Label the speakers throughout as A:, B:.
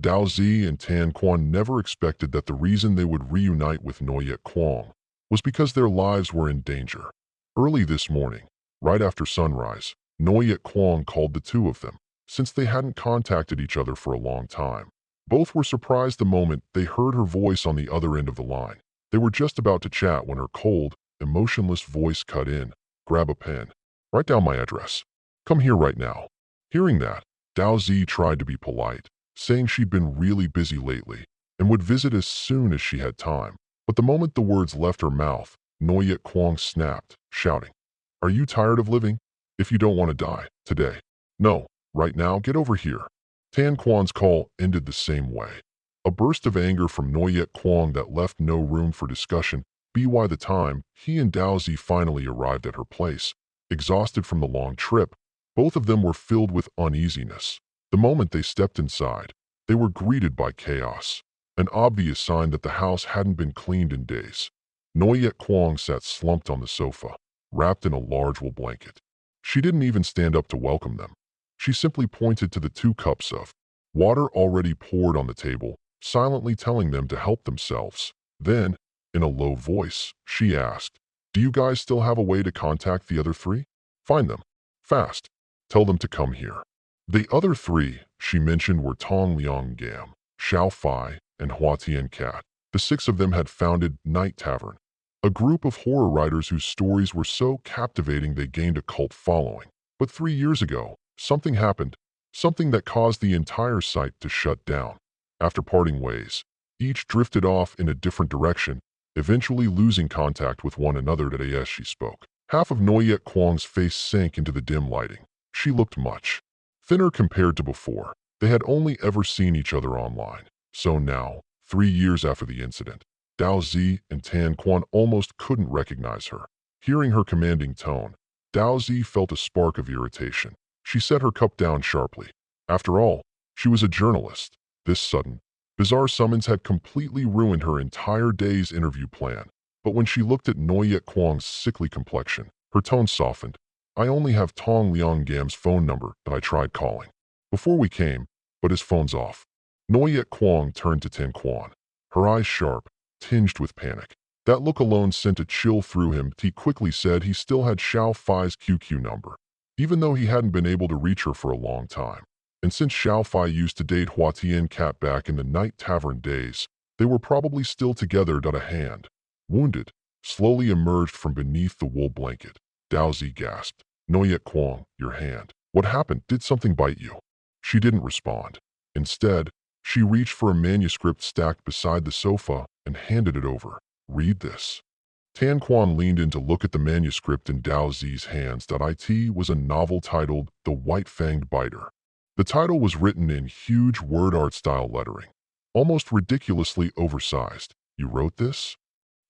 A: Dao Zi and Tan Quan never expected that the reason they would reunite with Noyet Kwong was because their lives were in danger. Early this morning, right after sunrise, Noyet Kwong called the two of them, since they hadn't contacted each other for a long time. Both were surprised the moment they heard her voice on the other end of the line. They were just about to chat when her cold, emotionless voice cut in. "Grab a pen. Write down my address. Come here right now." Hearing that, Dao Zi tried to be polite, saying she'd been really busy lately and would visit as soon as she had time. But the moment the words left her mouth, Noyet Kwong snapped, shouting, "Are you tired of living? If you don't want to die, today. No, right now, get over here." Tan Quan's call ended the same way. A burst of anger from Noyet Kwong that left no room for discussion. By the time he and Dao Zi finally arrived at her place, exhausted from the long trip, both of them were filled with uneasiness. The moment they stepped inside, they were greeted by chaos, an obvious sign that the house hadn't been cleaned in days. Noyet Kwong sat slumped on the sofa, wrapped in a large wool blanket. She didn't even stand up to welcome them. She simply pointed to the 2 cups of water already poured on the table, silently telling them to help themselves. Then, in a low voice, she asked, "Do you guys still have a way to contact the other 3? Find them. Fast. Tell them to come here." The other 3 she mentioned were Tong Liang Gam, Xiao Fai, and Hua Tian Cat. The 6 of them had founded Night Tavern, a group of horror writers whose stories were so captivating they gained a cult following. But 3 years ago, something happened, something that caused the entire site to shut down. After parting ways, each drifted off in a different direction, eventually losing contact with one another. As she spoke, half of Noyet Kwong's face sank into the dim lighting. She looked much thinner compared to before. They had only ever seen each other online. So now, 3 years after the incident, Dao Zi and Tan Quan almost couldn't recognize her. Hearing her commanding tone, Dao Zi felt a spark of irritation. She set her cup down sharply. After all, she was a journalist. This sudden, bizarre summons had completely ruined her entire day's interview plan. But when she looked at Noyet Kwong's sickly complexion, her tone softened. "I only have Tong Liang Gam's phone number that I tried calling before we came, but his phone's off." Noyet Kwong turned to Tan Quan, her eyes sharp, tinged with panic. That look alone sent a chill through him. He quickly said he still had Xiao Fai's QQ number, even though he hadn't been able to reach her for a long time. And since Xiao Fai used to date Hua Tian Cat back in the Night Tavern days, they were probably still together. A hand, wounded, slowly emerged from beneath the wool blanket. Dao Zi gasped, "Noyet Kwong, your hand. What happened? Did something bite you?" She didn't respond. Instead, she reached for a manuscript stacked beside the sofa and handed it over. "Read this." Tan Quan leaned in to look at the manuscript in Dao Zi's hands. It was a novel titled The White-Fanged Biter. The title was written in huge word art style lettering, almost ridiculously oversized. "You wrote this?"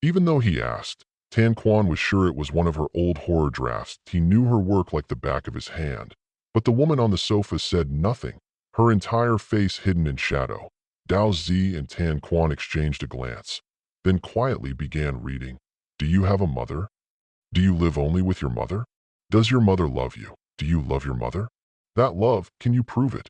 A: Even though he asked, Tan Quan was sure it was one of her old horror drafts. He knew her work like the back of his hand. But the woman on the sofa said nothing, her entire face hidden in shadow. Dao Zi and Tan Quan exchanged a glance, then quietly began reading. "Do you have a mother? Do you live only with your mother? Does your mother love you? Do you love your mother? That love, can you prove it?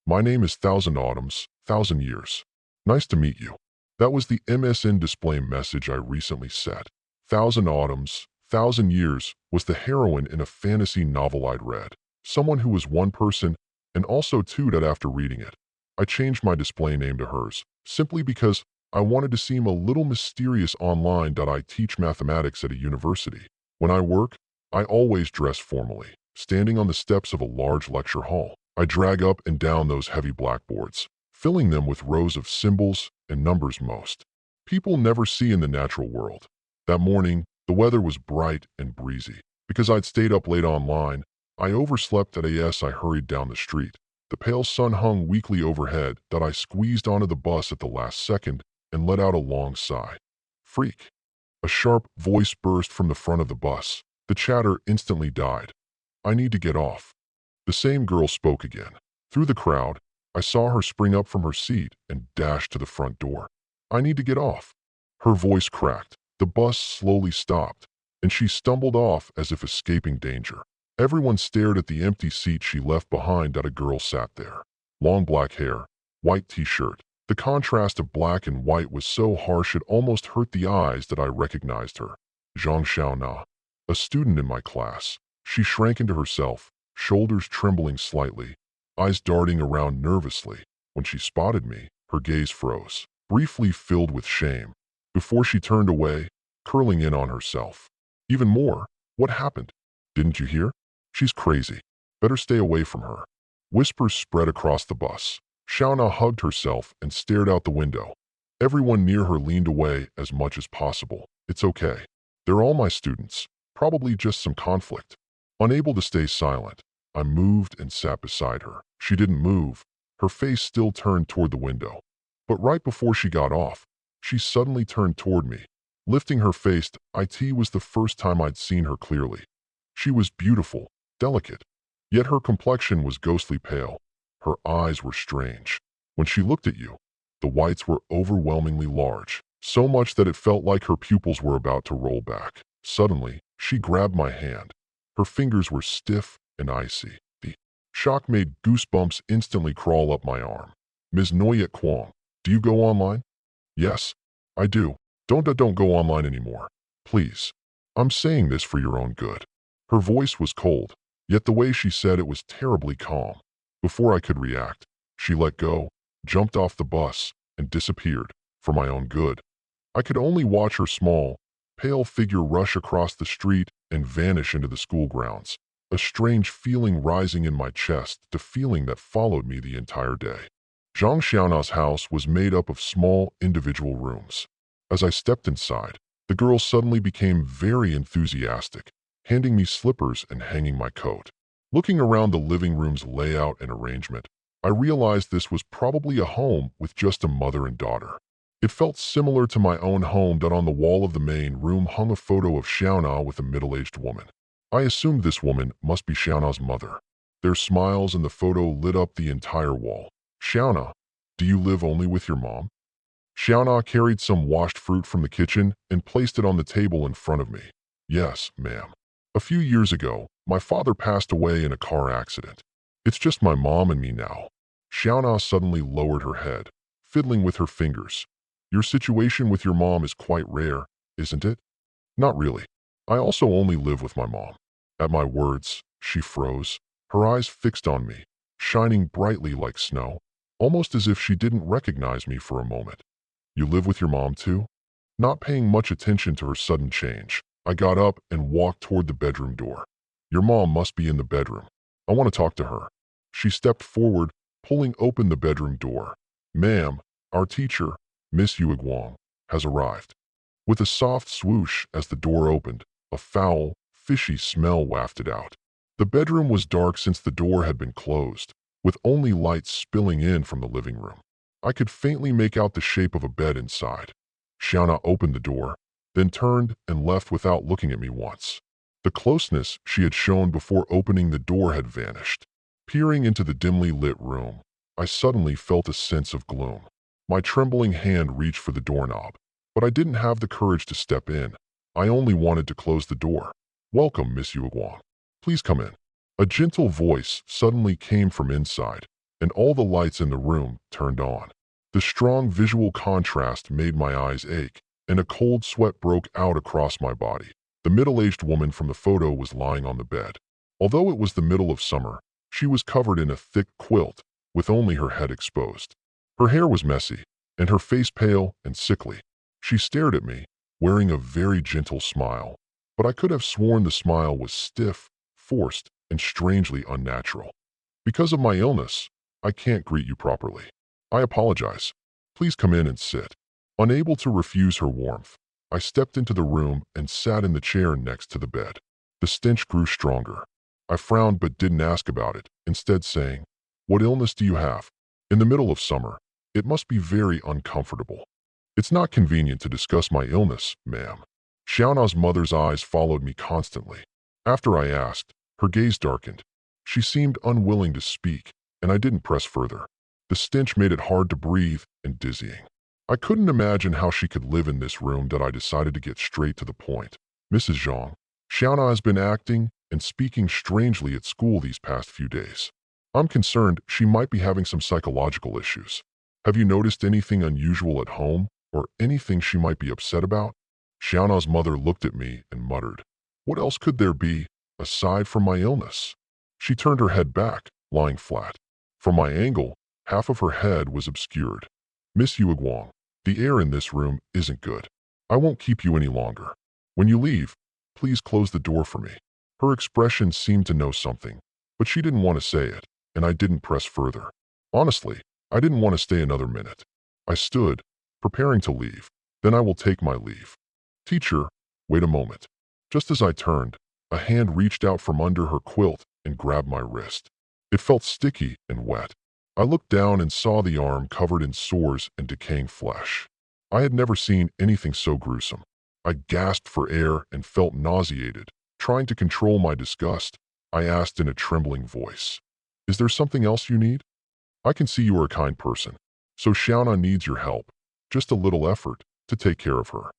A: My name is Thousand Autumns, 1,000 years. Nice to meet you." That was the MSN display message I recently set. Thousand Autumns, 1,000 years was the heroine in a fantasy novel I'd read. Someone who was one person and also two. After reading it, I changed my display name to hers, simply because I wanted to seem a little mysterious online. I teach mathematics at a university. When I work, I always dress formally, standing on the steps of a large lecture hall. I drag up and down those heavy blackboards, filling them with rows of symbols and numbers most people never see in the natural world. That morning, the weather was bright and breezy. Because I'd stayed up late online, I overslept. I hurried down the street. The pale sun hung weakly overhead. I squeezed onto the bus at the last second and let out a long sigh. "Freak." A sharp voice burst from the front of the bus. The chatter instantly died. "I need to get off." The same girl spoke again. Through the crowd, I saw her spring up from her seat and dash to the front door. "I need to get off." Her voice cracked. The bus slowly stopped, and she stumbled off as if escaping danger. Everyone stared at the empty seat she left behind. A girl sat there. Long black hair, white t-shirt. The contrast of black and white was so harsh it almost hurt the eyes that I recognized her. Xiao Na, a student in my class. She shrank into herself, shoulders trembling slightly, eyes darting around nervously. When she spotted me, her gaze froze, briefly filled with shame, before she turned away, curling in on herself. Even more, what happened? Didn't you hear? She's crazy. Better stay away from her. Whispers spread across the bus. Xiao Na hugged herself and stared out the window. Everyone near her leaned away as much as possible. It's okay. They're all my students. Probably just some conflict. Unable to stay silent, I moved and sat beside her. She didn't move, her face still turned toward the window. But right before she got off, she suddenly turned toward me. Lifting her face, it was the first time I'd seen her clearly. She was beautiful, delicate, yet her complexion was ghostly pale. Her eyes were strange. When she looked at you, the whites were overwhelmingly large, so much that it felt like her pupils were about to roll back. Suddenly, she grabbed my hand. Her fingers were stiff and icy. The shock made goosebumps instantly crawl up my arm. Ms. Noyet Kwong, do you go online? Yes, I do. Don't go online anymore. Please. I'm saying this for your own good. Her voice was cold, yet the way she said it was terribly calm. Before I could react, she let go, jumped off the bus, and disappeared, for my own good. I could only watch her small, pale figure rush across the street and vanish into the school grounds, a strange feeling rising in my chest, the feeling that followed me the entire day. Zhang Xiaona's house was made up of small, individual rooms. As I stepped inside, the girl suddenly became very enthusiastic, handing me slippers and hanging my coat. Looking around the living room's layout and arrangement, I realized this was probably a home with just a mother and daughter. It felt similar to my own home, that on the wall of the main room hung a photo of Xiao Na with a middle-aged woman. I assumed this woman must be Xiao Na's mother. Their smiles in the photo lit up the entire wall. Xiao Na, do you live only with your mom? Xiao Na carried some washed fruit from the kitchen and placed it on the table in front of me. Yes, ma'am. A few years ago, my father passed away in a car accident. It's just my mom and me now. Xiao Na suddenly lowered her head, fiddling with her fingers. Your situation with your mom is quite rare, isn't it? Not really. I also only live with my mom. At my words, she froze, her eyes fixed on me, shining brightly like snow, almost as if she didn't recognize me for a moment. You live with your mom too? Not paying much attention to her sudden change, I got up and walked toward the bedroom door. Your mom must be in the bedroom. I want to talk to her. She stepped forward, pulling open the bedroom door. Ma'am, our teacher, Miss Yue Guang, has arrived. With a soft swoosh as the door opened, a foul, fishy smell wafted out. The bedroom was dark since the door had been closed, with only light spilling in from the living room. I could faintly make out the shape of a bed inside. Xiao Na opened the door, then turned and left without looking at me once. The closeness she had shown before opening the door had vanished. Peering into the dimly lit room, I suddenly felt a sense of gloom. My trembling hand reached for the doorknob, but I didn't have the courage to step in. I only wanted to close the door. Welcome, Miss Yue Guang. Please come in. A gentle voice suddenly came from inside, and all the lights in the room turned on. The strong visual contrast made my eyes ache, and a cold sweat broke out across my body. The middle-aged woman from the photo was lying on the bed. Although it was the middle of summer, she was covered in a thick quilt, with only her head exposed. Her hair was messy, and her face pale and sickly. She stared at me, wearing a very gentle smile, but I could have sworn the smile was stiff, forced, and strangely unnatural. Because of my illness, I can't greet you properly. I apologize. Please come in and sit. Unable to refuse her warmth, I stepped into the room and sat in the chair next to the bed. The stench grew stronger. I frowned but didn't ask about it, instead saying, "What illness do you have? In the middle of summer, it must be very uncomfortable." "It's not convenient to discuss my illness, ma'am." Xiaona's mother's eyes followed me constantly. After I asked, her gaze darkened. She seemed unwilling to speak, and I didn't press further. The stench made it hard to breathe and dizzying. I couldn't imagine how she could live in this room, that I decided to get straight to the point. "Mrs. Zhang, Xiaona has been acting and speaking strangely at school these past few days. I'm concerned she might be having some psychological issues." Have you noticed anything unusual at home or anything she might be upset about? Xiao Na's mother looked at me and muttered, "What else could there be, aside from my illness?" She turned her head back, lying flat. From my angle, half of her head was obscured. "Miss Yuiguang, the air in this room isn't good. I won't keep you any longer. When you leave, please close the door for me." Her expression seemed to know something, but she didn't want to say it, and I didn't press further. Honestly, I didn't want to stay another minute. I stood, preparing to leave. "Then I will take my leave." "Teacher, wait a moment." Just as I turned, a hand reached out from under her quilt and grabbed my wrist. It felt sticky and wet. I looked down and saw the arm covered in sores and decaying flesh. I had never seen anything so gruesome. I gasped for air and felt nauseated. Trying to control my disgust, I asked in a trembling voice, "Is there something else you need? I can see you are a kind person, so Xiao Na needs your help. Just a little effort to take care of her."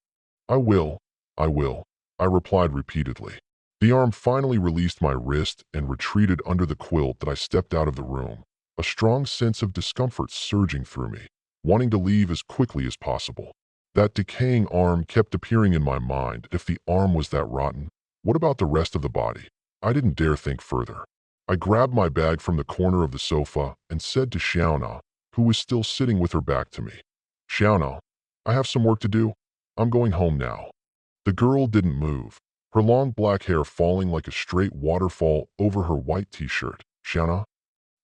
A: "I will, I will," I replied repeatedly. The arm finally released my wrist and retreated under the quilt that I stepped out of the room, a strong sense of discomfort surging through me, wanting to leave as quickly as possible. That decaying arm kept appearing in my mind. If the arm was that rotten, what about the rest of the body? I didn't dare think further. I grabbed my bag from the corner of the sofa and said to Xiao Na, who was still sitting with her back to me, "Xiao Na, I have some work to do. I'm going home now." The girl didn't move, her long black hair falling like a straight waterfall over her white t-shirt. "Xiao Na?"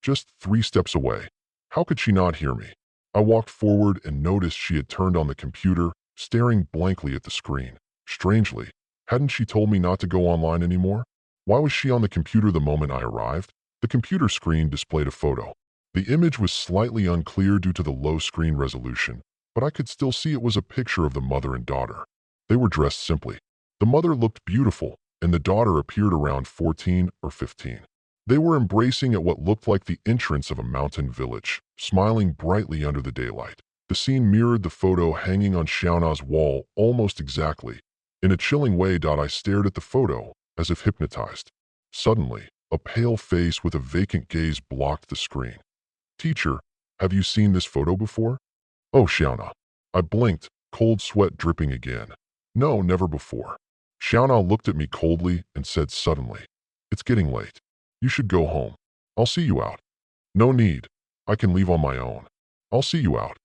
A: Just 3 steps away. How could she not hear me? I walked forward and noticed she had turned on the computer, staring blankly at the screen. Strangely, hadn't she told me not to go online anymore? Why was she on the computer the moment I arrived? The computer screen displayed a photo. The image was slightly unclear due to the low screen resolution, but I could still see it was a picture of the mother and daughter. They were dressed simply. The mother looked beautiful, and the daughter appeared around 14 or 15. They were embracing at what looked like the entrance of a mountain village, smiling brightly under the daylight. The scene mirrored the photo hanging on Xiao Na's wall almost exactly. In a chilling way, I stared at the photo, as if hypnotized. Suddenly, a pale face with a vacant gaze blocked the screen. "Teacher, have you seen this photo before?" "Oh, Xiao Na." I blinked, cold sweat dripping again. "No, never before." Xiao Na looked at me coldly and said suddenly, "It's getting late. You should go home. I'll see you out." "No need. I can leave on my own." "I'll see you out."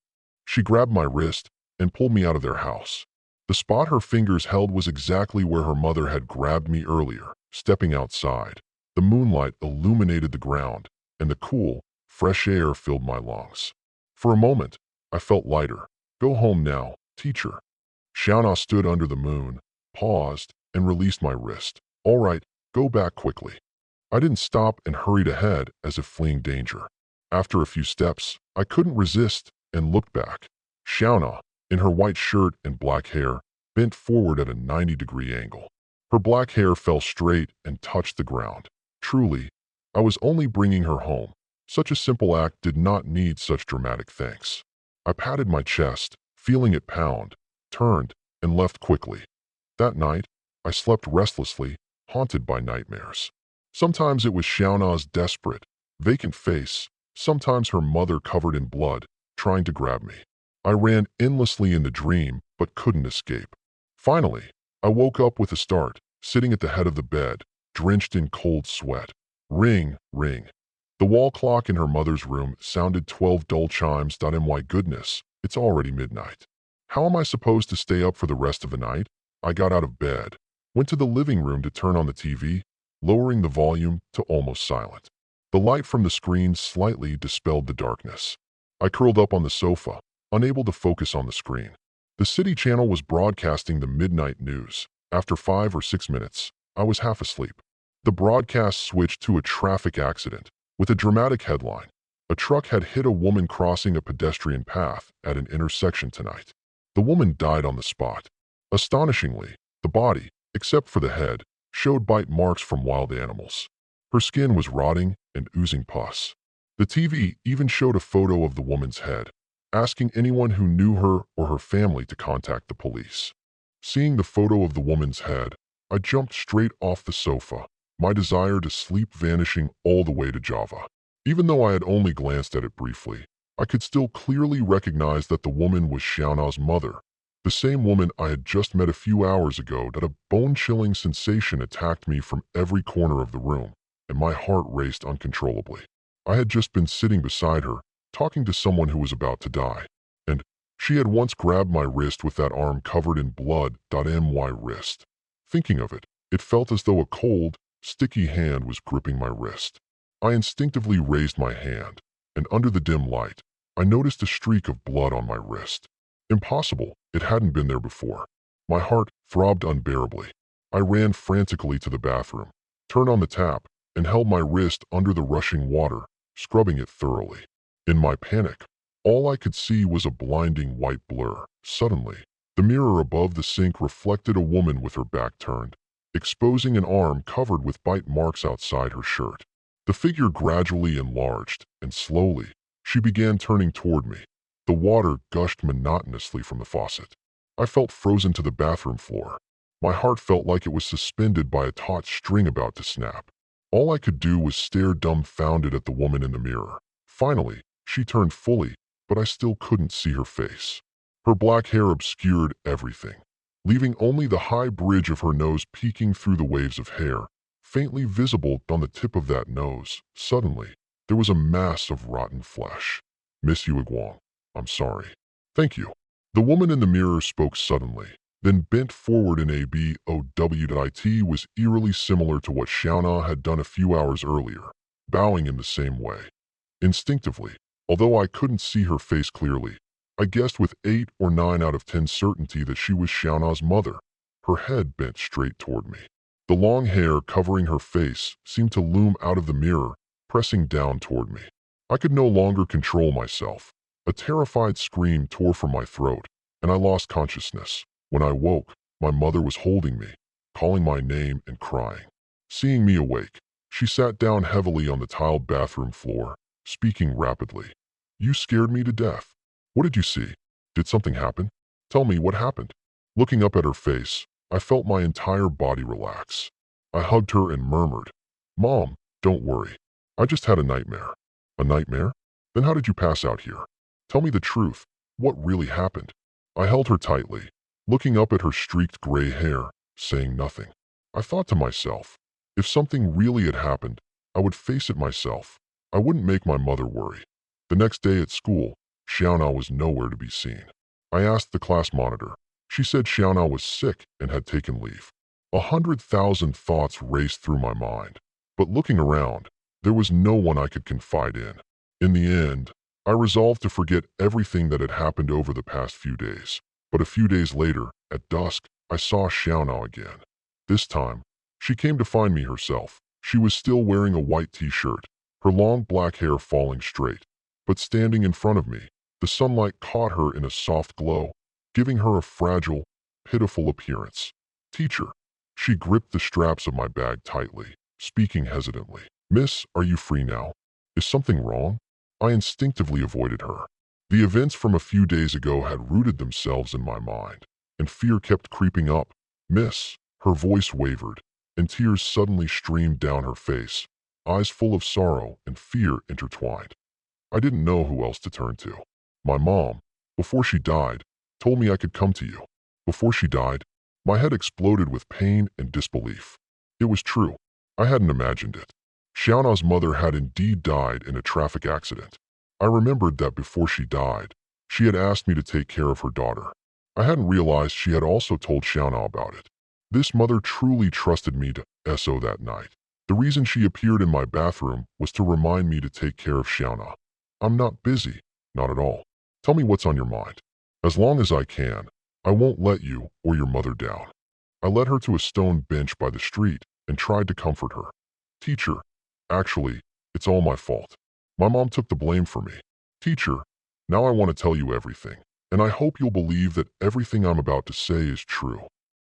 A: She grabbed my wrist and pulled me out of their house. The spot her fingers held was exactly where her mother had grabbed me earlier. Stepping outside, the moonlight illuminated the ground, and the cool, fresh air filled my lungs. For a moment, I felt lighter. "Go home now, teacher." Xiao Na stood under the moon, paused, and released my wrist. "All right, go back quickly." I didn't stop and hurried ahead as if fleeing danger. After a few steps, I couldn't resist and looked back. Xiao Na, in her white shirt and black hair, bent forward at a 90-degree angle. Her black hair fell straight and touched the ground. Truly, I was only bringing her home. Such a simple act did not need such dramatic thanks. I patted my chest, feeling it pound, turned, and left quickly. That night, I slept restlessly, haunted by nightmares. Sometimes it was Xiao Na's desperate, vacant face, sometimes her mother covered in blood, trying to grab me. I ran endlessly in the dream, but couldn't escape. Finally, I woke up with a start, sitting at the head of the bed, drenched in cold sweat. Ring, ring. The wall clock in her mother's room sounded 12 dull chimes. My goodness, it's already midnight. How am I supposed to stay up for the rest of the night? I got out of bed, went to the living room to turn on the TV, lowering the volume to almost silent. The light from the screen slightly dispelled the darkness. I curled up on the sofa, unable to focus on the screen. The city channel was broadcasting the midnight news. After 5 or 6 minutes, I was half asleep. The broadcast switched to a traffic accident, with a dramatic headline. A truck had hit a woman crossing a pedestrian path at an intersection tonight. The woman died on the spot. Astonishingly, the body, except for the head, showed bite marks from wild animals. Her skin was rotting and oozing pus. The TV even showed a photo of the woman's head, asking anyone who knew her or her family to contact the police. Seeing the photo of the woman's head, I jumped straight off the sofa, my desire to sleep vanishing all the way to Java. Even though I had only glanced at it briefly, I could still clearly recognize that the woman was Xiao Na's mother, the same woman I had just met a few hours ago. That a bone-chilling sensation attacked me from every corner of the room, and my heart raced uncontrollably. I had just been sitting beside her, talking to someone who was about to die, and she had once grabbed my wrist with that arm covered in blood. My wrist. Thinking of it, it felt as though a cold, sticky hand was gripping my wrist. I instinctively raised my hand, and under the dim light, I noticed a streak of blood on my wrist. Impossible, it hadn't been there before. My heart throbbed unbearably. I ran frantically to the bathroom, turned on the tap, and held my wrist under the rushing water, scrubbing it thoroughly. In my panic, all I could see was a blinding white blur. Suddenly, the mirror above the sink reflected a woman with her back turned, exposing an arm covered with bite marks outside her shirt. The figure gradually enlarged, and slowly, she began turning toward me. The water gushed monotonously from the faucet. I felt frozen to the bathroom floor. My heart felt like it was suspended by a taut string about to snap. All I could do was stare dumbfounded at the woman in the mirror. Finally, she turned fully, but I still couldn't see her face. Her black hair obscured everything, leaving only the high bridge of her nose peeking through the waves of hair, faintly visible on the tip of that nose. Suddenly, there was a mass of rotten flesh. "Miss Guang, I'm sorry." "Thank you." The woman in the mirror spoke suddenly, then bent forward in a BOWIT was eerily similar to what Xiao Na had done a few hours earlier, bowing in the same way. Instinctively, although I couldn't see her face clearly, I guessed with 8 or 9 out of 10 certainty that she was Xiao Na's mother. Her head bent straight toward me. The long hair covering her face seemed to loom out of the mirror, pressing down toward me. I could no longer control myself. A terrified scream tore from my throat, and I lost consciousness. When I woke, my mother was holding me, calling my name and crying. Seeing me awake, she sat down heavily on the tiled bathroom floor, speaking rapidly. "You scared me to death. What did you see? Did something happen? Tell me what happened." Looking up at her face, I felt my entire body relax. I hugged her and murmured, "Mom, don't worry. I just had a nightmare." "A nightmare? Then how did you pass out here? Tell me the truth. What really happened?" I held her tightly, looking up at her streaked gray hair, saying nothing. I thought to myself, if something really had happened, I would face it myself. I wouldn't make my mother worry. The next day at school, Xiao Na was nowhere to be seen. I asked the class monitor. She said Xiao Na was sick and had taken leave. 100,000 thoughts raced through my mind, but looking around, there was no one I could confide in. In the end, I resolved to forget everything that had happened over the past few days. But a few days later, at dusk, I saw Xiao Na again. This time, she came to find me herself. She was still wearing a white t-shirt, her long black hair falling straight. But standing in front of me, the sunlight caught her in a soft glow, giving her a fragile, pitiful appearance. "Teacher." She gripped the straps of my bag tightly, speaking hesitantly. "Miss, are you free now? Is something wrong?" I instinctively avoided her. The events from a few days ago had rooted themselves in my mind, and fear kept creeping up. "Miss." Her voice wavered, and tears suddenly streamed down her face, eyes full of sorrow and fear intertwined. I didn't know who else to turn to. My mom, before she died, told me I could come to you. Before she died, my head exploded with pain and disbelief. It was true. I hadn't imagined it. Xiao Na's mother had indeed died in a traffic accident. I remembered that before she died, she had asked me to take care of her daughter. I hadn't realized she had also told Xiao Na about it. This mother truly trusted me to SO that night. The reason she appeared in my bathroom was to remind me to take care of Xiao Na. "I'm not busy, not at all. Tell me what's on your mind. As long as I can, I won't let you or your mother down." I led her to a stone bench by the street and tried to comfort her. "Teacher, actually, it's all my fault. My mom took the blame for me. Teacher, now I want to tell you everything, and I hope you'll believe that everything I'm about to say is true."